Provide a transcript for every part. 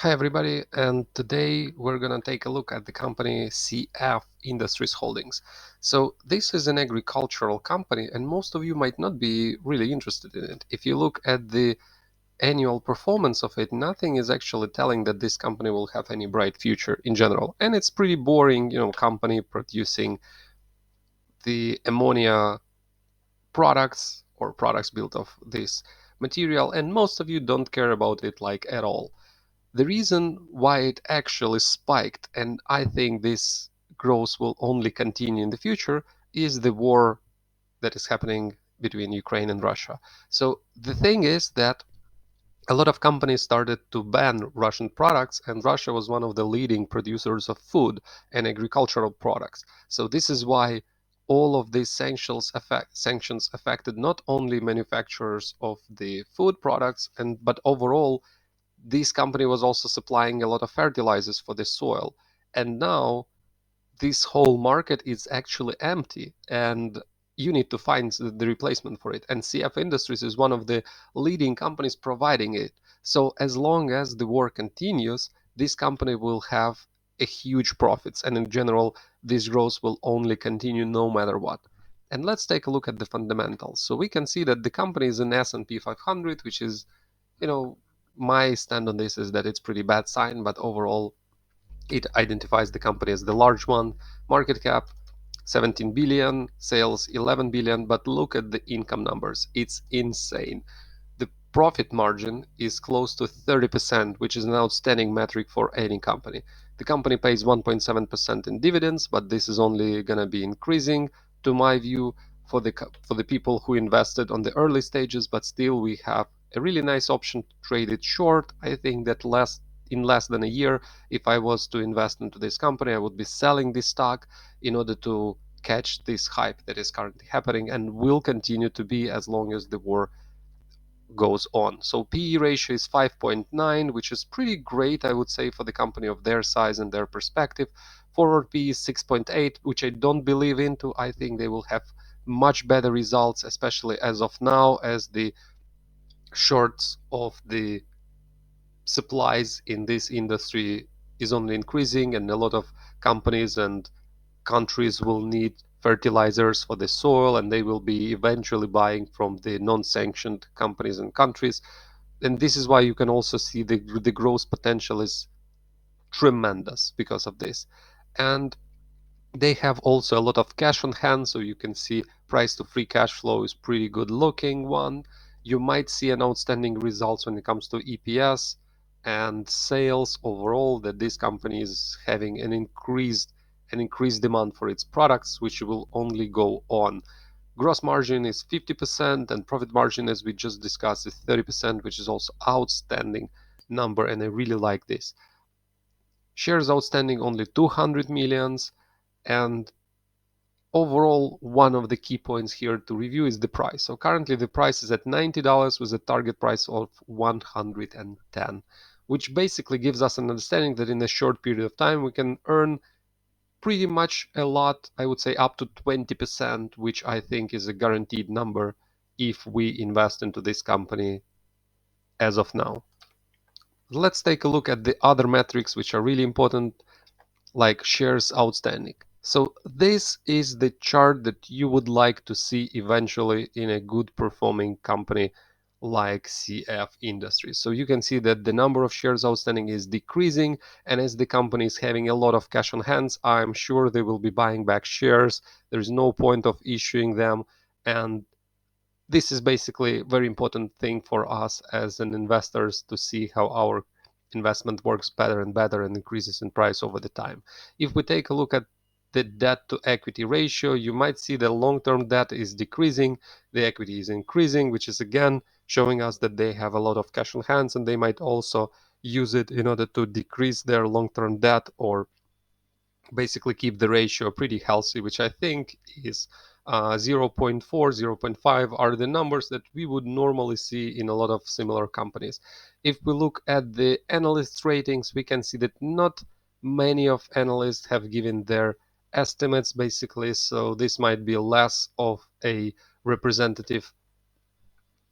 Hi everybody, and today we're going to take a look at the company CF Industries Holdings. So this is an agricultural company and most of you might not be really interested in it. If you look at the annual performance of it, nothing is actually telling that this company will have any bright future in general. And it's pretty boring, company producing the ammonia products or products built of this material, and most of you don't care about it like at all. The reason why it actually spiked, and I think this growth will only continue in the future, is the war that is happening between Ukraine and Russia. So the thing is that a lot of companies started to ban Russian products, and Russia was one of the leading producers of food and agricultural products. So this is why all of these sanctions affected not only manufacturers of the food products, but overall this company was also supplying a lot of fertilizers for the soil. And now this whole market is actually empty and you need to find the replacement for it. And CF Industries is one of the leading companies providing it. So as long as the war continues, this company will have a huge profits. And in general, this growth will only continue no matter what. And let's take a look at the fundamentals. So we can see that the company is an S&P 500, which is, you know, my stand on this is that it's pretty bad sign, but overall it identifies the company as the large one. Market cap 17 billion, sales 11 billion, but look at the income numbers. It's insane. The profit margin is close to 30%, which is an outstanding metric for any company. The company pays 1.7% in dividends, but this is only going to be increasing, to my view, for the people who invested on the early stages. But still, we have a really nice option to trade it short. I think that in less than a year, if I was to invest into this company, I would be selling this stock in order to catch this hype that is currently happening and will continue to be as long as the war goes on. So PE ratio is 5.9, which is pretty great, I would say, for the company of their size and their perspective. Forward PE is 6.8, which I don't believe into. I think they will have much better results, especially as of now, as the shorts of the supplies in this industry is only increasing, and a lot of companies and countries will need fertilizers for the soil, and they will be eventually buying from the non-sanctioned companies and countries. And this is why you can also see the growth potential is tremendous because of this. And they have also a lot of cash on hand, so you can see price to free cash flow is pretty good looking one. You might see an outstanding results when it comes to EPS and sales overall, that this company is having an increased demand for its products, which will only go on. Gross margin is 50% and profit margin, as we just discussed, is 30%, which is also outstanding number, and I really like this. Shares outstanding only 200 millions, and overall, one of the key points here to review is the price. So currently the price is at $90 with a target price of 110, which basically gives us an understanding that in a short period of time we can earn pretty much a lot, I would say up to 20%, which I think is a guaranteed number if we invest into this company as of now. Let's take a look at the other metrics which are really important, like shares outstanding. So this is the chart that you would like to see eventually in a good performing company like CF Industries. So you can see that the number of shares outstanding is decreasing, and as the company is having a lot of cash on hands, I'm sure they will be buying back shares. There's no point of issuing them, and this is basically a very important thing for us as an investors to see how our investment works better and better and increases in price over the time. If we take a look at the debt to equity ratio, you might see the long-term debt is decreasing, the equity is increasing, which is again showing us that they have a lot of cash on hands and they might also use it in order to decrease their long-term debt, or basically keep the ratio pretty healthy, which I think is 0.4, 0.5 are the numbers that we would normally see in a lot of similar companies. If we look at the analyst ratings, we can see that not many of analysts have given their estimates basically, so this might be less of a representative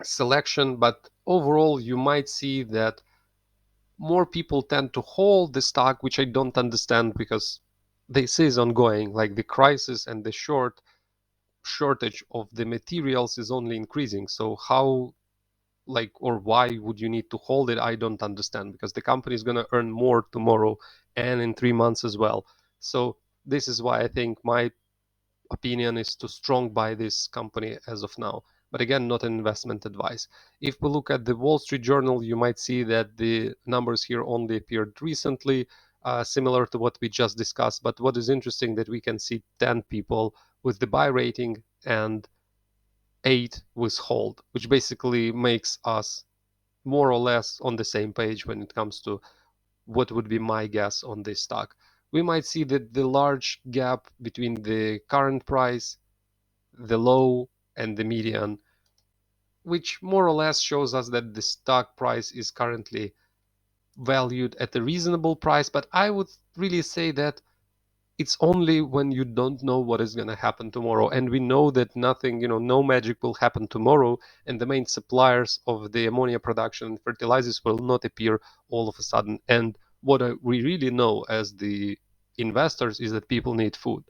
selection, but overall you might see that more people tend to hold the stock, which I don't understand because this is ongoing. Like the crisis and the shortage of the materials is only increasing. So how, like, or why would you need to hold it? I don't understand, because the company is going to earn more tomorrow and in 3 months as well. So this is why I think my opinion is to strong buy this company as of now. But again, not an investment advice. If we look at the Wall Street Journal, you might see that the numbers here only appeared recently, similar to what we just discussed. But what is interesting that we can see 10 people with the buy rating and 8 with hold, which basically makes us more or less on the same page when it comes to what would be my guess on this stock. We might see that the large gap between the current price, the low, and the median, which more or less shows us that the stock price is currently valued at a reasonable price. But I would really say that it's only when you don't know what is going to happen tomorrow, and we know that nothing, no magic will happen tomorrow, and the main suppliers of the ammonia production and fertilizers will not appear all of a sudden. And what we really know as the investors is that people need food,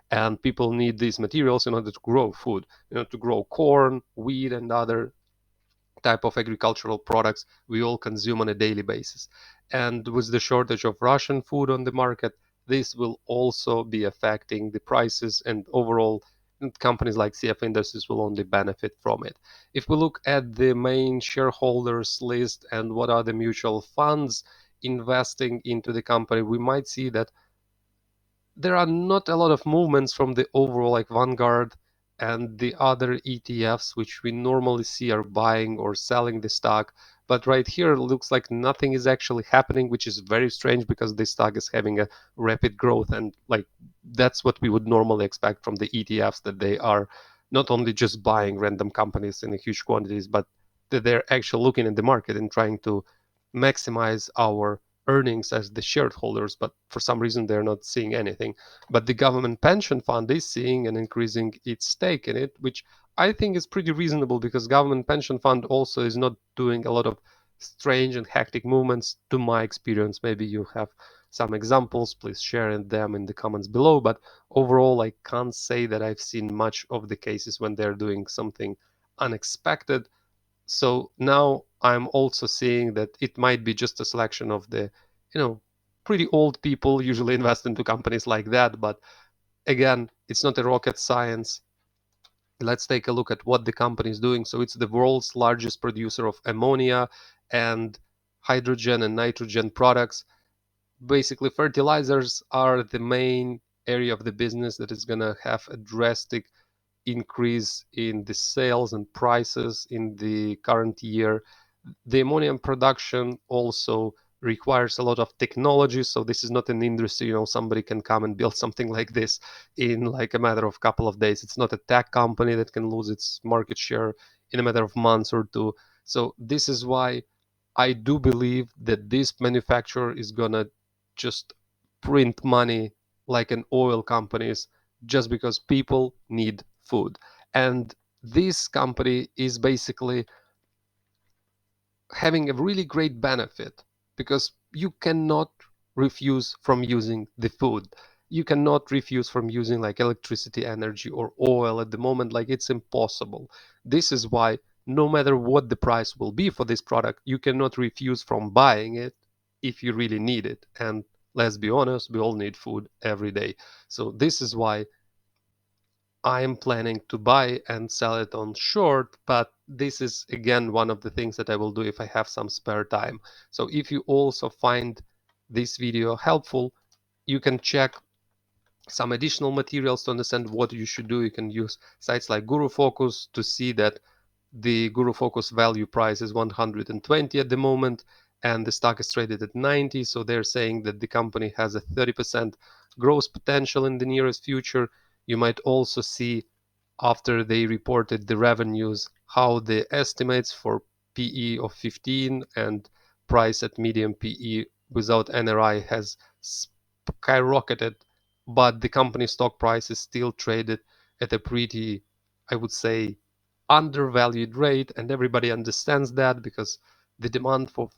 and people need these materials in order to grow food, to grow corn, wheat, and other type of agricultural products we all consume on a daily basis. And with the shortage of Russian food on the market, this will also be affecting the prices, and overall companies like CF Industries will only benefit from it. If we look at the main shareholders list and what are the mutual funds investing into the company, we might see that there are not a lot of movements from the overall, like Vanguard and the other ETFs, which we normally see are buying or selling the stock. But right here, it looks like nothing is actually happening, which is very strange because the stock is having a rapid growth. And like that's what we would normally expect from the ETFs, that they are not only just buying random companies in huge quantities, but that they're actually looking at the market and trying to maximize our earnings as the shareholders. But for some reason they're not seeing anything. But the government pension fund is seeing and increasing its stake in it, which I think is pretty reasonable, because government pension fund also is not doing a lot of strange and hectic movements to my experience. Maybe you have some examples, please share them in the comments below. But overall, I can't say that I've seen much of the cases when they're doing something unexpected. So now I'm also seeing that it might be just a selection of the, pretty old people usually invest into companies like that. But again, it's not a rocket science. Let's take a look at what the company is doing. So it's the world's largest producer of ammonia and hydrogen and nitrogen products. Basically, fertilizers are the main area of the business that is going to have a drastic increase in the sales and prices in the current year. The ammonium production also requires a lot of technology, so this is not an industry, somebody can come and build something like this in like a matter of couple of days. It's not a tech company that can lose its market share in a matter of months or two. So this is why I do believe that this manufacturer is gonna just print money like an oil companies, just because people need food. And this company is basically having a really great benefit, because you cannot refuse from using the food. You cannot refuse from using like electricity, energy, or oil at the moment. Like it's impossible. This is why no matter what the price will be for this product, you cannot refuse from buying it if you really need it. And let's be honest, we all need food every day. So this is why I'm planning to buy and sell it on short. But this is again one of the things that I will do if I have some spare time. So if you also find this video helpful, you can check some additional materials to understand what you should do. You can use sites like Guru Focus to see that the Guru Focus value price is 120 at the moment, and the stock is traded at 90. So they're saying that the company has a 30% growth potential in the nearest future. You might also see, after they reported the revenues, how the estimates for PE of 15 and price at medium PE without NRI has skyrocketed, but the company stock price is still traded at a pretty, I would say, undervalued rate, and everybody understands that, because the demand for